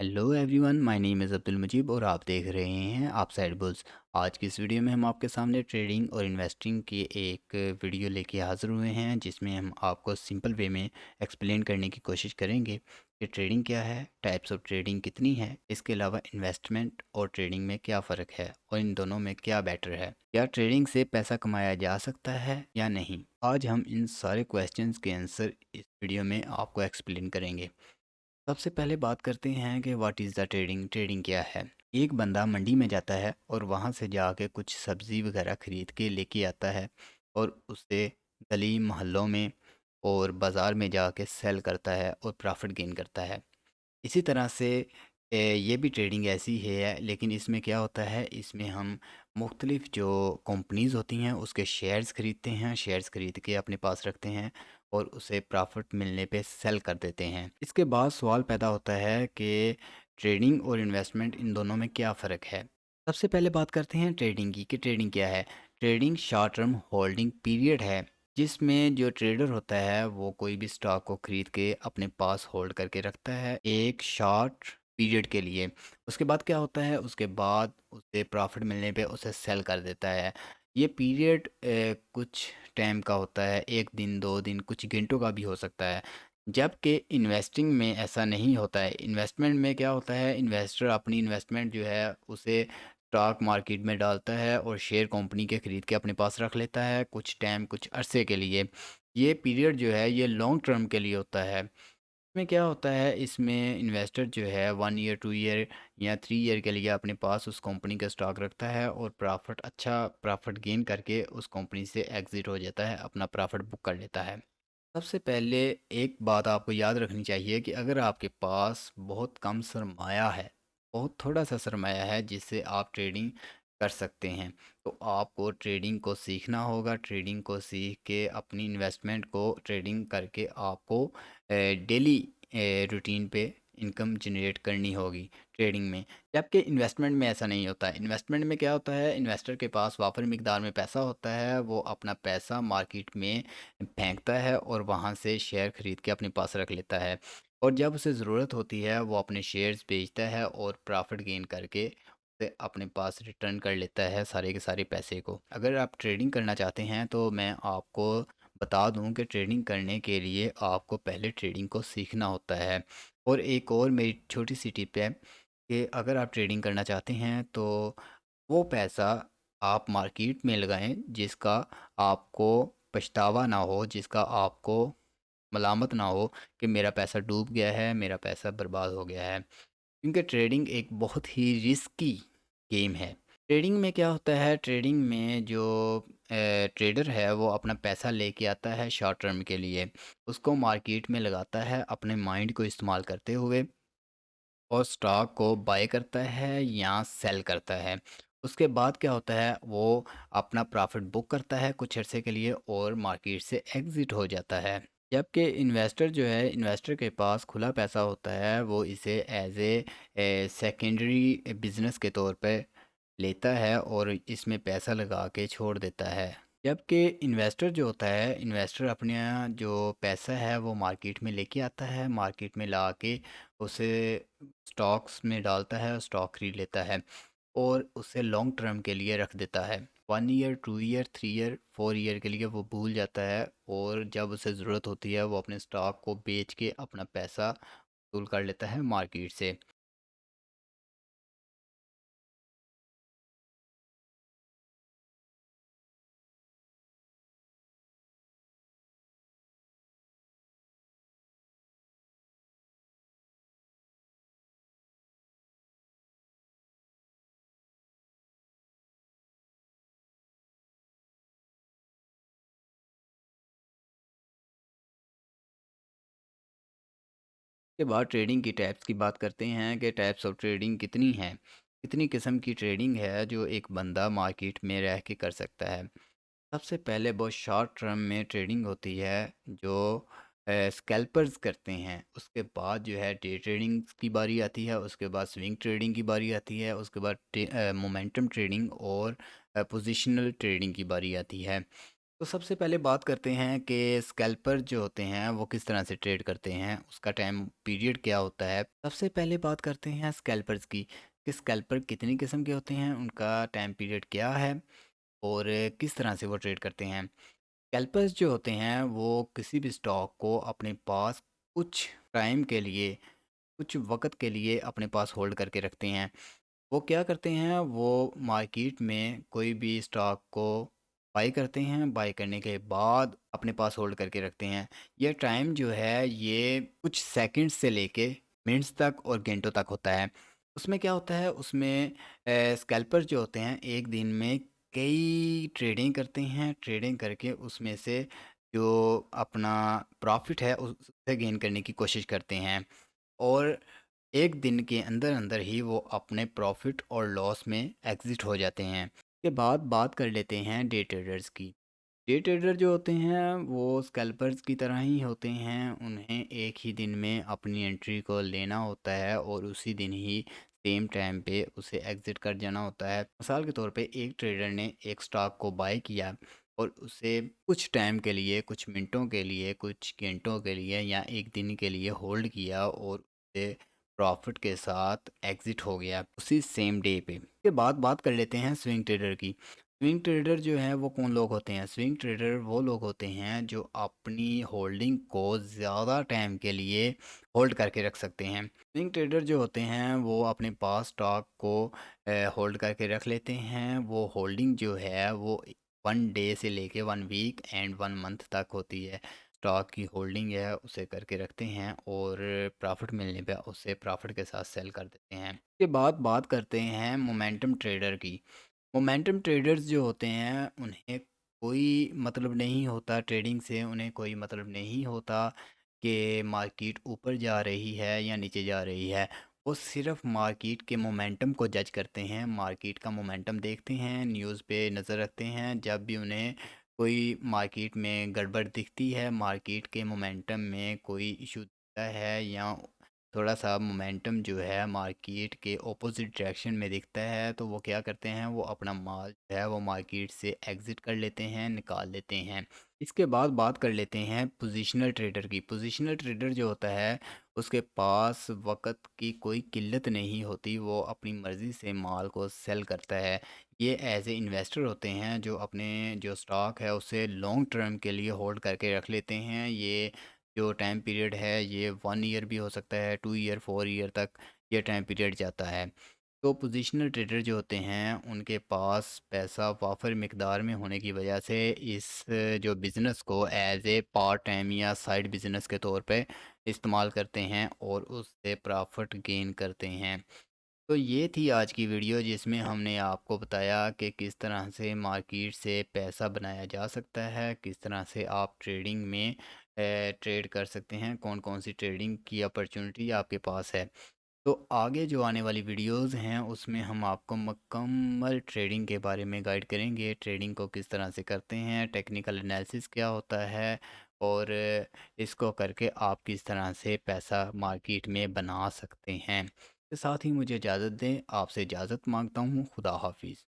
Hello everyone, my name is Abdul Mujeeb और आप देख रहे हैं आप साइड बुल्स। आज की इस वीडियो में हम आपके सामने ट्रेडिंग और इन्वेस्टिंग की एक वीडियो लेके हाज़िर हुए हैं, जिसमें हम आपको सिंपल वे में एक्सप्लेन करने की कोशिश करेंगे कि ट्रेडिंग क्या है, टाइप्स ऑफ ट्रेडिंग कितनी है, इसके अलावा इन्वेस्टमेंट और ट्रेडिंग में क्या फ़र्क है और इन दोनों में क्या बेटर है, क्या ट्रेडिंग से पैसा कमाया जा सकता है या नहीं। आज हम इन सारे क्वेश्चंस के आंसर इस वीडियो में आपको एक्सप्लेन करेंगे। सबसे पहले बात करते हैं कि what is the trading. Trading क्या है? एक बंदा मंडी में जाता है और वहाँ से जाके कुछ सब्ज़ी वगैरह ख़रीद के लेके आता है और उसे गली मोहल्लों में और बाज़ार में जाके सेल करता है और प्रॉफिट गेन करता है। इसी तरह से ये भी ट्रेडिंग ऐसी ही है, लेकिन इसमें क्या होता है, इसमें हम मुख्तलिफ़ जो कंपनीज़ होती हैं उसके शेयर्स ख़रीदते हैं, शेयर्स ख़रीद के अपने पास रखते हैं और उसे प्रॉफिट मिलने पे सेल कर देते हैं। इसके बाद सवाल पैदा होता है कि ट्रेडिंग और इन्वेस्टमेंट इन दोनों में क्या फ़र्क है। सबसे पहले बात करते हैं ट्रेडिंग की कि ट्रेडिंग क्या है। Trading short term holding period है, जिसमें जो ट्रेडर होता है वो कोई भी स्टॉक को ख़रीद के अपने पास होल्ड करके रखता है एक शॉर्ट पीरियड के लिए। उसके बाद क्या होता है, उसके बाद उसे प्रॉफिट मिलने पे उसे सेल कर देता है। ये पीरियड कुछ टाइम का होता है, 1 दिन, 2 दिन, कुछ घंटों का भी हो सकता है। जबकि इन्वेस्टिंग में ऐसा नहीं होता है। इन्वेस्टमेंट में क्या होता है, इन्वेस्टर अपनी इन्वेस्टमेंट जो है उसे स्टॉक मार्केट में डालता है और शेयर कंपनी के ख़रीद के अपने पास रख लेता है कुछ टाइम, कुछ अरसे के लिए। ये पीरियड जो है ये लॉन्ग टर्म के लिए होता है। इसमें क्या होता है, इसमें इन्वेस्टर जो है 1 ईयर, 2 ईयर या 3 ईयर के लिए अपने पास उस कंपनी का स्टॉक रखता है और अच्छा प्रॉफिट गेन करके उस कंपनी से एग्ज़िट हो जाता है, अपना प्रॉफिट बुक कर लेता है। सबसे पहले एक बात आपको याद रखनी चाहिए कि अगर आपके पास बहुत कम सरमाया है, बहुत थोड़ा सा सरमाया है जिससे आप ट्रेडिंग कर सकते हैं, तो आपको ट्रेडिंग को सीखना होगा। ट्रेडिंग को सीख के अपनी इन्वेस्टमेंट को ट्रेडिंग करके आपको डेली रूटीन पे इनकम जनरेट करनी होगी ट्रेडिंग में। जबकि इन्वेस्टमेंट में ऐसा नहीं होता है। इन्वेस्टमेंट में क्या होता है, इन्वेस्टर के पास वाफर मिकदार में पैसा होता है, वो अपना पैसा मार्केट में फेंकता है और वहाँ से शेयर ख़रीद के अपने पास रख लेता है और जब उसे ज़रूरत होती है वो अपने शेयर्स बेचता है और प्रॉफिट गेन करके उसे अपने पास रिटर्न कर लेता है सारे के सारे पैसे को। अगर आप ट्रेडिंग करना चाहते हैं तो मैं आपको बता दूं कि ट्रेडिंग करने के लिए आपको पहले ट्रेडिंग को सीखना होता है। और एक और मेरी छोटी सी टिप है कि अगर आप ट्रेडिंग करना चाहते हैं तो वो पैसा आप मार्केट में लगाएं जिसका आपको पछतावा ना हो, जिसका आपको मलामत ना हो कि मेरा पैसा डूब गया है, मेरा पैसा बर्बाद हो गया है। क्योंकि ट्रेडिंग एक बहुत ही रिस्की गेम है। ट्रेडिंग में क्या होता है, ट्रेडिंग में जो ट्रेडर है वो अपना पैसा लेके आता है शॉर्ट टर्म के लिए, उसको मार्केट में लगाता है अपने माइंड को इस्तेमाल करते हुए और स्टॉक को बाय करता है या सेल करता है। उसके बाद क्या होता है, वो अपना प्रॉफिट बुक करता है कुछ अरसे के लिए और मार्केट से एग्ज़िट हो जाता है। जबकि इन्वेस्टर जो है, इन्वेस्टर के पास खुला पैसा होता है, वो इसे एज़ सेकेंडरी बिज़नेस के तौर पे लेता है और इसमें पैसा लगा के छोड़ देता है। जबकि इन्वेस्टर जो होता है, इन्वेस्टर अपने यहाँ जो पैसा है वो मार्केट में लेके आता है, मार्केट में ला के उसे स्टॉक्स में डालता है, स्टॉक खरीद लेता है और उसे लॉन्ग टर्म के लिए रख देता है। 1 ईयर, 2 ईयर, 3 ईयर, 4 ईयर के लिए वो भूल जाता है और जब उसे ज़रूरत होती है वो अपने स्टॉक को बेच के अपना पैसा वसूल कर लेता है मार्केट से। के बाद ट्रेडिंग की टाइप्स की बात करते हैं कि टाइप्स ऑफ ट्रेडिंग कितनी हैं, कितनी किस्म की ट्रेडिंग है जो एक बंदा मार्केट में रह के कर सकता है। सबसे पहले बहुत शॉर्ट टर्म में ट्रेडिंग होती है जो स्कैल्पर्स करते हैं। उसके बाद जो है डे ट्रेडिंग की बारी आती है, उसके बाद स्विंग ट्रेडिंग की बारी आती है, उसके बाद मोमेंटम ट्रेडिंग और पोजिशनल ट्रेडिंग की बारी आती है। तो सबसे पहले बात करते हैं कि स्कैल्पर जो होते हैं वो किस तरह से ट्रेड करते हैं, उसका टाइम पीरियड क्या होता है। सबसे पहले बात करते हैं स्कैल्पर्स की कि स्कैल्पर कितनी किस्म के होते हैं, उनका टाइम पीरियड क्या है और किस तरह से वो ट्रेड करते हैं। स्कैल्पर्स जो होते हैं वो किसी भी स्टॉक को अपने पास कुछ टाइम के लिए, कुछ वक़्त के लिए अपने पास होल्ड करके रखते हैं। वो क्या करते हैं, वो मार्केट में कोई भी स्टॉक को बाई करते हैं, बाई करने के बाद अपने पास होल्ड करके रखते हैं। ये टाइम जो है ये कुछ सेकंड्स से लेके मिनट्स तक और घंटों तक होता है। उसमें क्या होता है, उसमें स्कैल्पर जो होते हैं एक दिन में कई ट्रेडिंग करते हैं, ट्रेडिंग करके उसमें से जो अपना प्रॉफिट है उससे गेन करने की कोशिश करते हैं और एक दिन के अंदर अंदर ही वो अपने प्रॉफिट और लॉस में एग्जिट हो जाते हैं। के बाद बात कर लेते हैं डे ट्रेडर्स की। डे ट्रेडर जो होते हैं वो स्कैल्पर्स की तरह ही होते हैं, उन्हें एक ही दिन में अपनी एंट्री को लेना होता है और उसी दिन ही सेम टाइम पे उसे एग्जिट कर जाना होता है। मिसाल के तौर पे एक ट्रेडर ने एक स्टॉक को बाय किया और उसे कुछ टाइम के लिए, कुछ मिनटों के लिए, कुछ घंटों के लिए या एक दिन के लिए होल्ड किया और उसे प्रॉफिट के साथ एग्जिट हो गया उसी सेम डे पे। उसके बाद बात कर लेते हैं स्विंग ट्रेडर की। स्विंग ट्रेडर जो है वो कौन लोग होते हैं? स्विंग ट्रेडर वो लोग होते हैं जो अपनी होल्डिंग को ज़्यादा टाइम के लिए होल्ड करके रख सकते हैं। स्विंग ट्रेडर जो होते हैं वो अपने पास स्टॉक को होल्ड करके रख लेते हैं। वो होल्डिंग जो है वो 1 डे से लेके 1 वीक एंड 1 मंथ तक होती है। स्टॉक की होल्डिंग है उसे करके रखते हैं और प्रॉफिट मिलने पे उसे प्रॉफिट के साथ सेल कर देते हैं। उसके बाद बात करते हैं मोमेंटम ट्रेडर की। मोमेंटम ट्रेडर्स जो होते हैं उन्हें कोई मतलब नहीं होता ट्रेडिंग से, उन्हें कोई मतलब नहीं होता कि मार्केट ऊपर जा रही है या नीचे जा रही है। वो सिर्फ मार्केट के मोमेंटम को जज करते हैं, मार्केट का मोमेंटम देखते हैं, न्यूज़ पे नज़र रखते हैं। जब भी उन्हें कोई मार्केट में गड़बड़ दिखती है, मार्केट के मोमेंटम में कोई इशू दिखता है या थोड़ा सा मोमेंटम जो है मार्केट के ऑपोजिट डायरेक्शन में दिखता है, तो वो क्या करते हैं, वो अपना माल जो है वो मार्केट से एग्ज़िट कर लेते हैं, निकाल लेते हैं। इसके बाद बात कर लेते हैं पोजीशनल ट्रेडर की। पोजीशनल ट्रेडर जो होता है उसके पास वक़्त की कोई किल्लत नहीं होती, वो अपनी मर्ज़ी से माल को सेल करता है। ये एज़ ए इन्वेस्टर होते हैं जो अपने जो स्टॉक है उसे लॉन्ग टर्म के लिए होल्ड करके रख लेते हैं। ये जो टाइम पीरियड है ये 1 ईयर भी हो सकता है, 2 ईयर, 4 ईयर तक ये टाइम पीरियड जाता है। तो पोजीशनल ट्रेडर जो होते हैं उनके पास पैसा वाफिर मिकदार में होने की वजह से इस जो बिज़नेस को एज ए पार्ट टाइम या साइड बिज़नेस के तौर पे इस्तेमाल करते हैं और उससे प्रॉफिट गेन करते हैं। तो ये थी आज की वीडियो जिसमें हमने आपको बताया कि किस तरह से मार्केट से पैसा बनाया जा सकता है, किस तरह से आप ट्रेडिंग में ट्रेड कर सकते हैं, कौन कौन सी ट्रेडिंग की अपॉर्चुनिटी आपके पास है। तो आगे जो आने वाली वीडियोस हैं उसमें हम आपको मुकम्मल ट्रेडिंग के बारे में गाइड करेंगे, ट्रेडिंग को किस तरह से करते हैं, टेक्निकल एनालिसिस क्या होता है और इसको करके आप किस तरह से पैसा मार्केट में बना सकते हैं। के साथ ही मुझे इजाज़त दें, आपसे इजाज़त मांगता हूँ। खुदा हाफिज़।